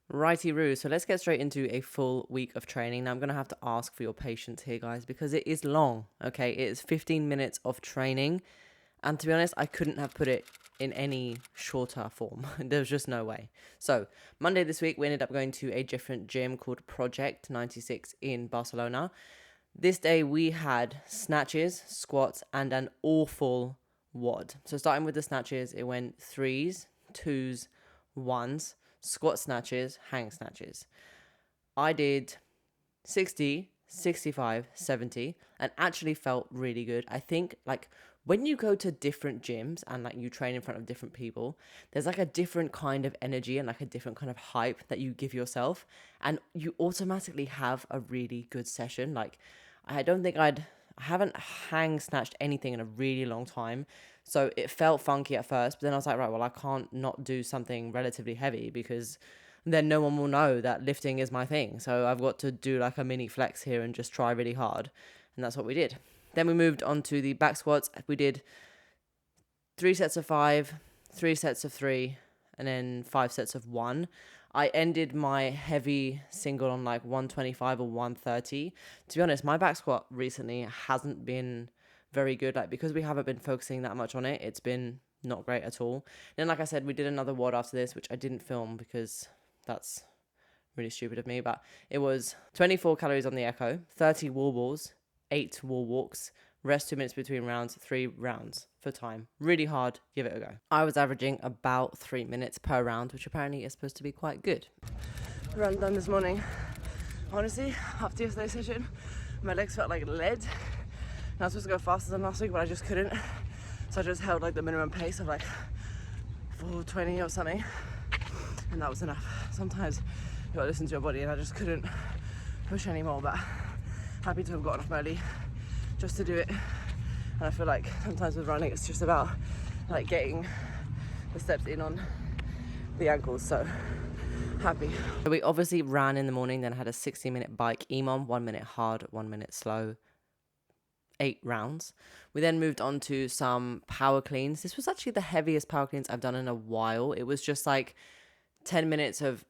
Righty-roo, so let's get straight into a full week of training. Now I'm going to have to ask for your patience here, guys, because it is long, okay? It is 15 minutes of training, and to be honest, I couldn't have put it in any shorter form. There's just no way. So Monday this week, we ended up going to a different gym called Project 96 in Barcelona. This day we had snatches, squats, and an awful WOD. So starting with the snatches, it went 3s, 2s, 1s, squat snatches, hang snatches. I did 60, 65, 70, and actually felt really good. I think like when you go to different gyms and like you train in front of different people, there's like a different kind of energy and like a different kind of hype that you give yourself, and you automatically have a really good session. Like I haven't hang snatched anything in a really long time. So it felt funky at first, but then I was like, right, well, I can't not do something relatively heavy because then no one will know that lifting is my thing. So I've got to do like a mini flex here and just try really hard. And that's what we did. Then we moved on to the back squats. We did 3 sets of 5, 3 sets of 3, and then 5 sets of 1. I ended my heavy single on like 125 or 130. To be honest, my back squat recently hasn't been very good. Like because we haven't been focusing that much on it, it's been not great at all. Then like I said, we did another WOD after this, which I didn't film because that's really stupid of me. But it was 24 calories on the echo, 30 wall balls, 8 wall walks, rest 2 minutes between rounds, 3 rounds for time. Really hard, give it a go. I was averaging about 3 minutes per round, which apparently is supposed to be quite good. Run done this morning. Honestly, after yesterday's session, my legs felt like lead. And I was supposed to go faster than last week, but I just couldn't. So I just held like the minimum pace of like 420 or something. And that was enough. Sometimes you gotta listen to your body, and I just couldn't push anymore, but happy to have gotten off early just to do it. And I feel like sometimes with running it's just about like getting the steps in on the ankles, so happy. So we obviously ran in the morning, then had a 60-minute bike EMOM, 1 minute hard, 1 minute slow, 8 rounds. We then moved on to some power cleans. This was actually the heaviest power cleans I've done in a while. It was just like 10 minutes of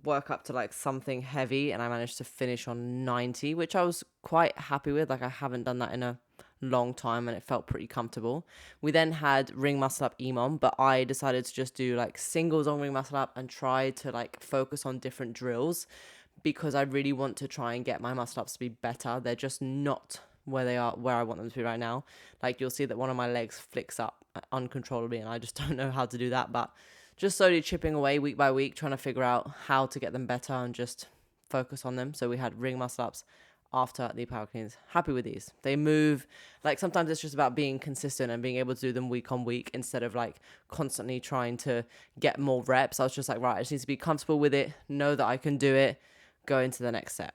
work up to like something heavy, and I managed to finish on 90, which I was quite happy with. Like I haven't done that in a long time, and it felt pretty comfortable. We then had ring muscle up EMOM, but I decided to just do like singles on ring muscle up and try to like focus on different drills because I really want to try and get my muscle ups to be better. They're just not where I want them to be right now. Like you'll see that one of my legs flicks up uncontrollably, and I just don't know how to do that, but just slowly chipping away week by week, trying to figure out how to get them better and just focus on them. So we had ring muscle ups after the power cleans. Happy with these. They move. Like sometimes it's just about being consistent and being able to do them week on week instead of like constantly trying to get more reps. I was just like, right, I just need to be comfortable with it, know that I can do it, go into the next set.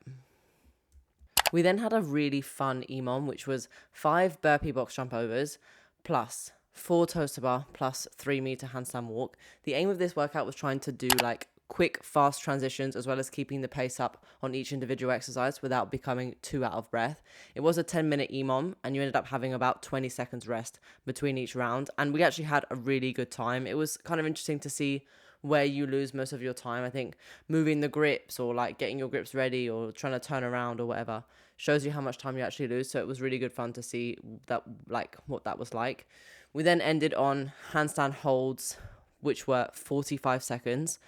We then had a really fun EMOM, which was 5 burpee box jump overs plus 4 toaster bar plus 3 meter handstand walk. The aim of this workout was trying to do like quick, fast transitions as well as keeping the pace up on each individual exercise without becoming too out of breath. It was a 10-minute EMOM, and you ended up having about 20 seconds rest between each round. And we actually had a really good time. It was kind of interesting to see where you lose most of your time. I think moving the grips or like getting your grips ready or trying to turn around or whatever shows you how much time you actually lose. So it was really good fun to see that, like what that was like. We then ended on handstand holds, which were 45 seconds.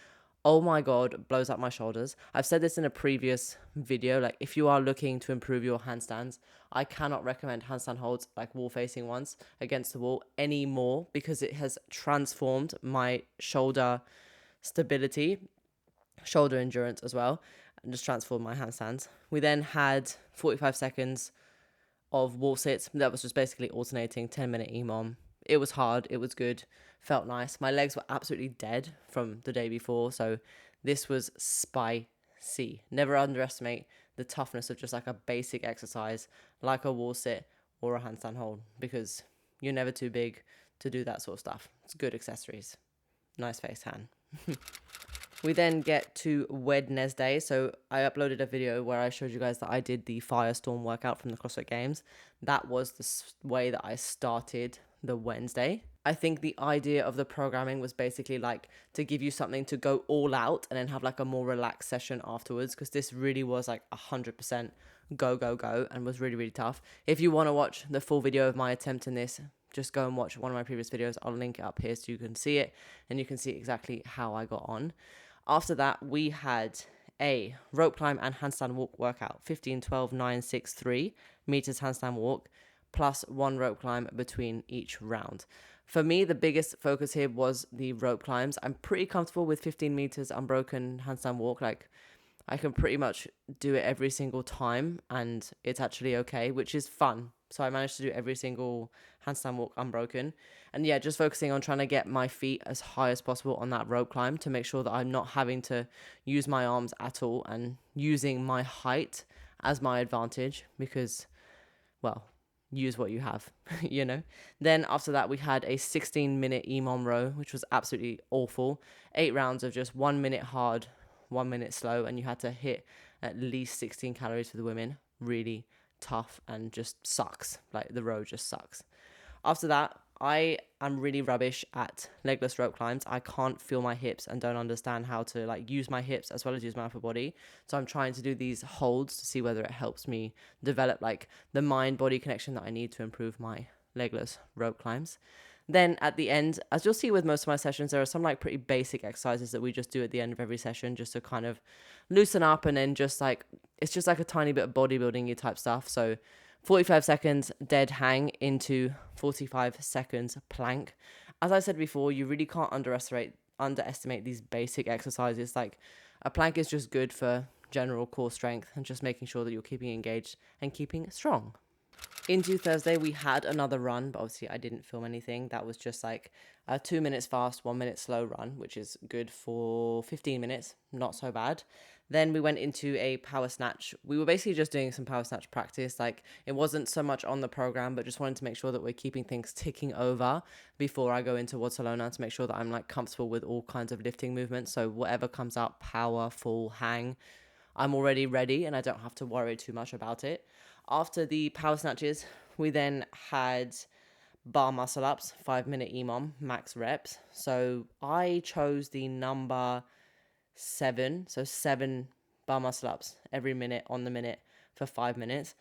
Oh my God, blows up my shoulders. I've said this in a previous video, like if you are looking to improve your handstands, I cannot recommend handstand holds like wall facing ones against the wall anymore because it has transformed my shoulder stability, shoulder endurance as well, and just transformed my handstands. We then had 45 seconds of wall sits. That was just basically alternating 10-minute EMOM. It was hard. It was good. Felt nice. My legs were absolutely dead from the day before. So this was spicy. Never underestimate the toughness of just like a basic exercise like a wall sit or a handstand hold because you're never too big to do that sort of stuff. It's good accessories. Nice face hand. We then get to Wednesday. So I uploaded a video where I showed you guys that I did the Firestorm workout from the CrossFit Games. That was the way that I started the Wednesday. I think the idea of the programming was basically like to give you something to go all out and then have like a more relaxed session afterwards, because this really was like 100% go, go, go, and was really, really tough. If you want to watch the full video of my attempt in this, just go and watch one of my previous videos. I'll link it up here so you can see it and you can see exactly how I got on. After that, we had a rope climb and handstand walk workout, 15, 12, 9, 6, 3 meters handstand walk, plus 1 rope climb between each round. For me, the biggest focus here was the rope climbs. I'm pretty comfortable with 15 meters unbroken handstand walk. Like, I can pretty much do it every single time and it's actually okay, which is fun. So I managed to do every single handstand walk unbroken. And yeah, just focusing on trying to get my feet as high as possible on that rope climb to make sure that I'm not having to use my arms at all and using my height as my advantage, because, well, use what you have, you know. Then after that, we had a 16-minute EMOM row, which was absolutely awful. 8 rounds of just 1 minute hard, 1 minute slow, and you had to hit at least 16 calories for the women. Really tough and just sucks. Like, the row just sucks. After that, I am really rubbish at legless rope climbs. I can't feel my hips and don't understand how to like use my hips as well as use my upper body. So I'm trying to do these holds to see whether it helps me develop like the mind-body connection that I need to improve my legless rope climbs. Then at the end, as you'll see with most of my sessions, there are some like pretty basic exercises that we just do at the end of every session just to kind of loosen up, and then just like, it's just like a tiny bit of bodybuilding type stuff. So 45 seconds dead hang into 45 seconds plank. As I said before, you really can't underestimate these basic exercises. Like, a plank is just good for general core strength and just making sure that you're keeping engaged and keeping strong. Into Thursday, we had another run, but obviously I didn't film anything. That was just like a 2 minutes fast, 1 minute slow run, which is good for 15 minutes. Not so bad. Then we went into a power snatch. We were basically just doing some power snatch practice. Like, it wasn't so much on the program, but just wanted to make sure that we're keeping things ticking over before I go into Barcelona, to make sure that I'm like comfortable with all kinds of lifting movements. So whatever comes up, power, full, hang, I'm already ready and I don't have to worry too much about it. After the power snatches, we then had bar muscle ups, 5 minute EMOM, max reps. So I chose the number 7, so 7 bar muscle ups every minute on the minute for 5 minutes.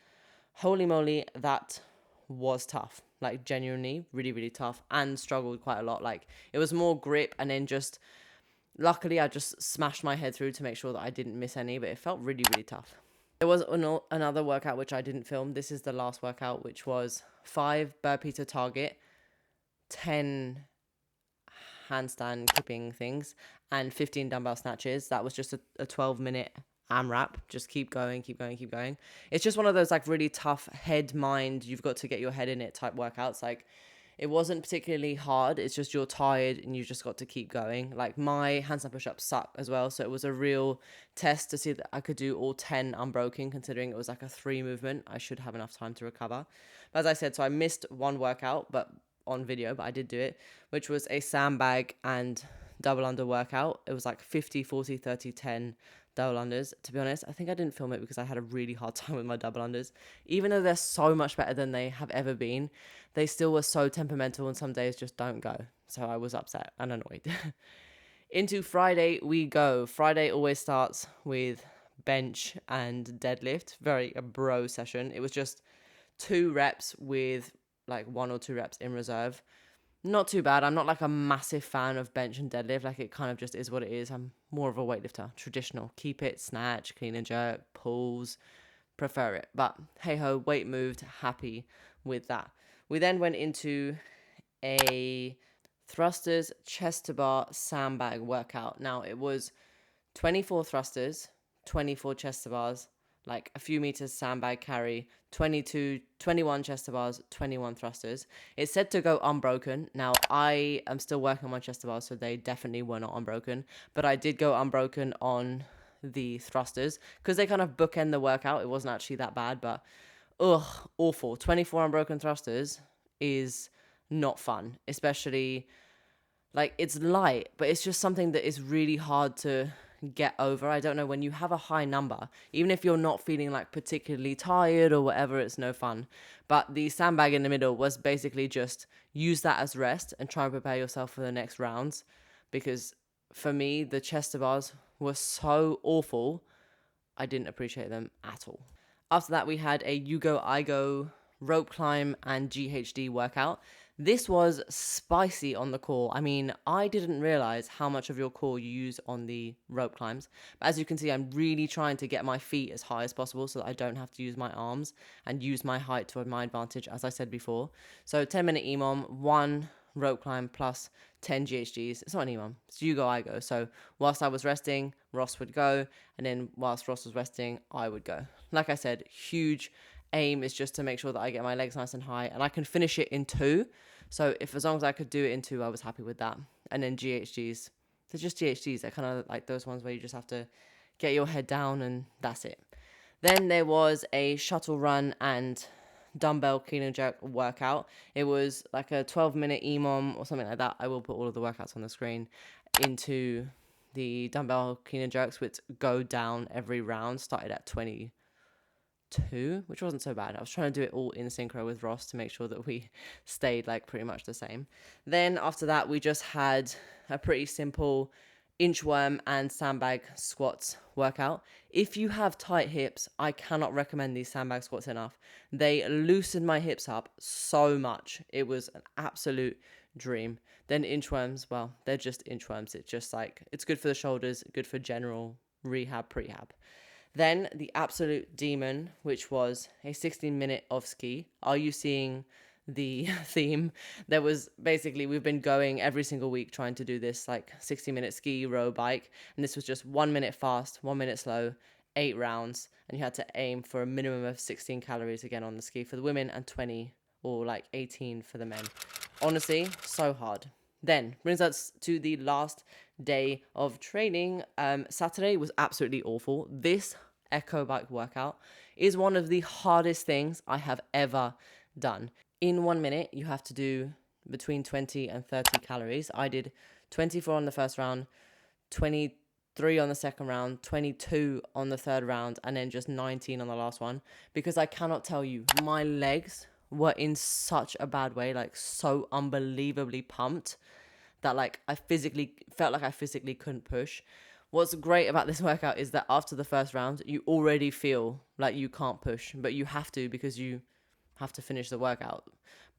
Holy moly, that was tough. Like, genuinely really, really tough, and struggled quite a lot. Like, it was more grip, and then just luckily I just smashed my head through to make sure that I didn't miss any, but it felt really, really tough. There was another workout which I didn't film. This is the last workout, which was 5 burpee to target, 10 handstand keeping things, and 15 dumbbell snatches. That was just a 12-minute AMRAP. Just keep going, keep going, keep going. It's just one of those like really tough head mind, you've got to get your head in it type workouts. Like, it wasn't particularly hard. It's just you're tired and you just got to keep going. Like, my handstand push-ups suck as well. So it was a real test to see that I could do all 10 unbroken, considering it was like a 3 movement. I should have enough time to recover. But as I said, so I missed one workout, but on video, but I did do it, which was a sandbag and double under workout. It was like 50, 40, 30, 10 double unders. To be honest, I think I didn't film it because I had a really hard time with my double unders. Even though they're so much better than they have ever been, they still were so temperamental and some days just don't go. So I was upset and annoyed. Into Friday we go. Friday always starts with bench and deadlift. Very a bro session. It was just 2 reps with like 1 or 2 reps in reserve. Not too bad. I'm not like a massive fan of bench and deadlift. Like, it kind of just is what it is. I'm more of a weightlifter, traditional. Keep it, snatch, clean and jerk, pulls, prefer it. But hey ho, weight moved, happy with that. We then went into a thrusters, chest to bar, sandbag workout. Now, it was 24 thrusters, 24 chest to bars, like a few meters sandbag carry, 21 chest to bars, 21 thrusters. It said to go unbroken. Now, I am still working on my chest to bars, so they definitely were not unbroken. But I did go unbroken on the thrusters because they kind of bookend the workout. It wasn't actually that bad, but awful. 24 unbroken thrusters is not fun, especially like, it's light, but it's just something that is really hard to get over. I don't know, when you have a high number, even if you're not feeling like particularly tired or whatever, it's no fun. But the sandbag in the middle was basically just use that as rest and try and prepare yourself for the next rounds. Because for me, the chest to bars were so awful, I didn't appreciate them at all. After that, we had a You Go, I Go rope climb and GHD workout. This was spicy on the core. I mean, I didn't realize how much of your core you use on the rope climbs. But as you can see, I'm really trying to get my feet as high as possible so that I don't have to use my arms and use my height to my advantage, as I said before. So 10-minute EMOM, 1 rope climb plus 10 GHGs. It's not an EMOM, it's You Go, I Go. So whilst I was resting, Ross would go, and then whilst Ross was resting, I would go. Like I said, huge aim is just to make sure that I get my legs nice and high, and I can finish it in 2. So if as long as I could do it in 2, I was happy with that. And then GHGs, they're just GHGs. They're kind of like those ones where you just have to get your head down and that's it. Then there was a shuttle run and dumbbell clean and jerk workout. It was like a 12-minute EMOM or something like that. I will put all of the workouts on the screen into the dumbbell clean and jerks, which go down every round. Started at 22, which wasn't so bad. I was trying to do it all in synchro with Ross to make sure that we stayed like pretty much the same. Then after that, we just had a pretty simple inchworm and sandbag squats workout. If you have tight hips, I cannot recommend these sandbag squats enough. They loosened my hips up so much. It was an absolute dream. Then inchworms, well, they're just inchworms. It's just like, it's good for the shoulders, good for general rehab, prehab. Then the absolute demon, which was a 16-minute off ski. Are you seeing the theme? There was basically, we've been going every single week trying to do this like 60-minute ski, row, bike. And this was just 1 minute fast, 1 minute slow, 8 rounds. And you had to aim for a minimum of 16 calories again on the ski for the women and 20 or like 18 for the men. Honestly, so hard. Then brings us to the last day of training. Saturday was absolutely awful. This echo bike workout is one of the hardest things I have ever done. In 1 minute, you have to do between 20 and 30 calories. I did 24 on the first round, 23 on the second round, 22 on the third round, and then just 19 on the last one. Because I cannot tell you, my legs were in such a bad way, like so unbelievably pumped that like I felt like I physically couldn't push. What's great about this workout is that after the first round, you already feel like you can't push, but you have to because you have to finish the workout.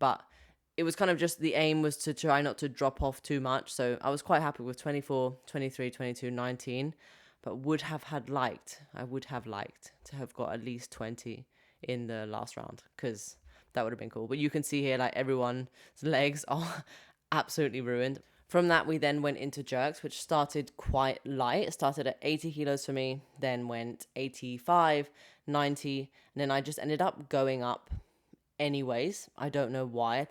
But it was kind of just, the aim was to try not to drop off too much. So I was quite happy with 24, 23, 22, 19, but I would have liked to have got at least 20 in the last round, because that would have been cool. But you can see here, like, everyone's legs are absolutely ruined. From that, we then went into jerks, which started quite light. It started at 80 kilos for me, then went 85, 90, and then I just ended up going up anyways. I don't know why.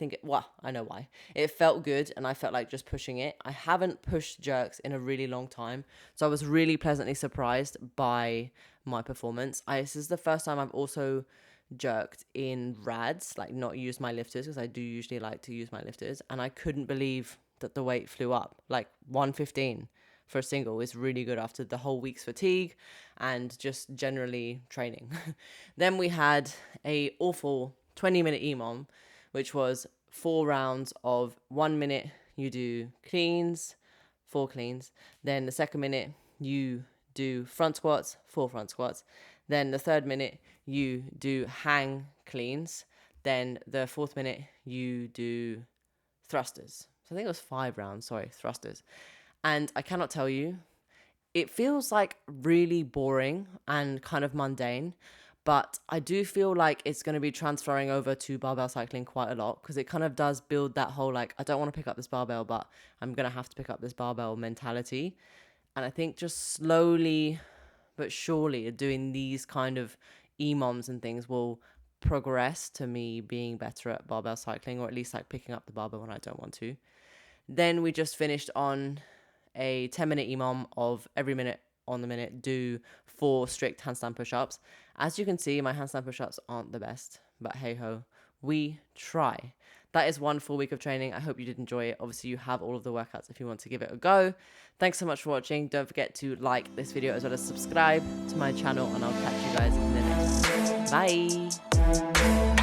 I know why. It felt good, and I felt like just pushing it. I haven't pushed jerks in a really long time, so I was really pleasantly surprised by my performance. This is the first time I've also jerked in rads, like not used my lifters, because I do usually like to use my lifters, and I couldn't believe that the weight flew up. Like 115 for a single is really good after the whole week's fatigue and just generally training. Then we had a awful 20-minute EMOM, which was 4 rounds of 1 minute you do cleans, 4 cleans. Then the second minute you do front squats, 4 front squats. Then the third minute you do hang cleans. Then the fourth minute you do thrusters. So I think it was 5 rounds, thrusters. And I cannot tell you, it feels like really boring and kind of mundane, but I do feel like it's going to be transferring over to barbell cycling quite a lot, because it kind of does build that whole, like, I don't want to pick up this barbell, but I'm going to have to pick up this barbell mentality. And I think just slowly but surely doing these kind of EMOMs and things will progress to me being better at barbell cycling, or at least like picking up the barbell when I don't want to. Then we just finished on a 10-minute EMOM of every minute on the minute do 4 strict handstand push-ups. As you can see, my handstand push-ups aren't the best, but hey ho, we try. that is 1 full week of training. I hope you did enjoy it. Obviously, you have all of the workouts if you want to give it a go. Thanks so much for watching. Don't forget to like this video as well as subscribe to my channel, and I'll catch you guys in the next one. Bye.